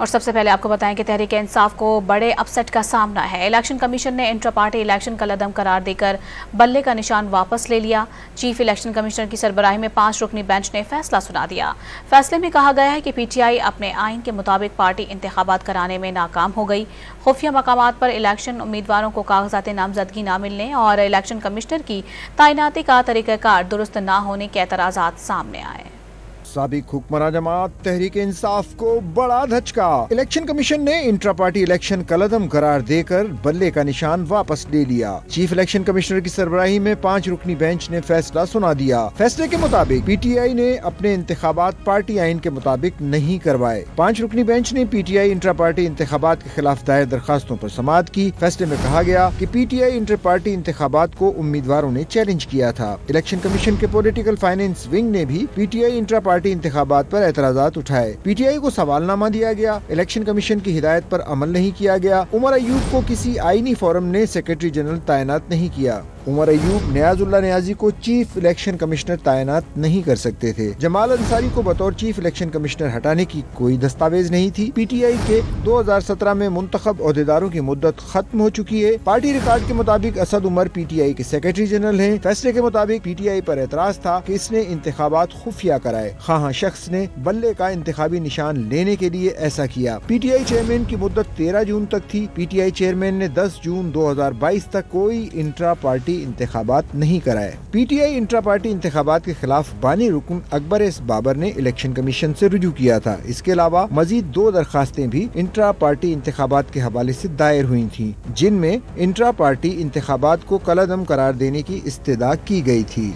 اور سب سے پہلے آپ کو بتائیں کہ تحریک انصاف کو بڑے اپ سیٹ کا سامنا ہے۔ الیکشن کمیشن نے انٹرا پارٹی الیکشن کا لدم قرار دے کر بلے کا نشان واپس لے لیا۔ چیف الیکشن کمشنر کی سربراہی میں 5 رکنی بینچ نے فیصلہ سنا دیا۔ فیصلے میں کہا گیا ہے کہ پی ٹی آئی اپنے آئین کے مطابق پارٹی انتخابات کرانے میں ناکام ہو گئی۔ خفیہ مقامات پر الیکشن امیدواروں کو کاغذات نامزدگی نہ ملنے اور الیکشن کمشنر کی تعیناتی کا طریقہ کار درست نہ ہونے کے اعتراضات سامنے آئے۔ سابق حکمراں جماعت تحریک انصاف کو بڑا دھچکا۔ الیکشن کمیشن نے انٹرا پارٹی الیکشن کا لدم قرار دے کر بلے کا نشان واپس لے لیا۔ چیف الیکشن کمشنر کی سربراہی میں 5 رکنی بینچ نے فیصلہ سنا دیا۔ فیصلے کے مطابق پی ٹی آئی نے اپنے انتخابات پارٹی آئین کے مطابق نہیں کروائے۔ 5 رکنی بینچ نے پی ٹی آئی انٹرا پارٹی انتخابات کے خلاف دائر درخواستوں پر سماعت کی۔ فیصلے میں کہا گیا کہ P T I inter party انتخابات کو امیدواروں نے چیلنج کیا تھا۔ الیکشن کمیشن کے پولیٹیکل فائنینس ونگ نے بھی P T I intra party انتخابات پر اعتراضات اٹھائے۔ پی ٹی آئی کو سوال نامہ دیا گیا۔ الیکشن کمیشن کی ہدایت پر عمل نہیں کیا گیا۔ عمر ایوب کو کسی آئینی فورم نے سیکرٹری جنرل تعینات نہیں کیا۔ عمر ایوب نیاز اللہ نیازی کو چیف الیکشن کمشنر تعینات نہیں کر سکتے تھے۔ جمال انصاری کو بطور چیف الیکشن کمشنر ہٹانے کی کوئی دستاویز نہیں تھی۔ پی ٹی آئی کے 2017 میں منتخب عہدیداروں کی مدت ختم ہو چکی ہے۔ پارٹی ریکارڈ کے مطابق اسد عمر پی ٹی آئی کے سیکرٹری جنرل ہیں۔ فیصلے کے مطابق پی ٹی آئی پر اعتراض تھا کہ اس نے انتخابات خفیہ کرائے۔ خواہاں شخص نے بلے کا انتخابی نشان لینے کے لیے ایسا کیا۔ پی ٹی آئی چیئرمین کی مدت 13 جون تک تھی۔ پی ٹی آئی چیئرمین نے 10 جون 2022 تک کوئی انٹرا پارٹی انتخابات نہیں کرائے۔ پی ٹی آئی انٹرا پارٹی انتخابات کے خلاف بانی رکن اکبر ایس بابر نے الیکشن کمیشن سے رجوع کیا تھا۔ اس کے علاوہ مزید 2 درخواستیں بھی انٹرا پارٹی انتخابات کے حوالے سے دائر ہوئی تھیں، جن میں انٹرا پارٹی انتخابات کو کالعدم قرار دینے کی استدعا کی گئی تھی۔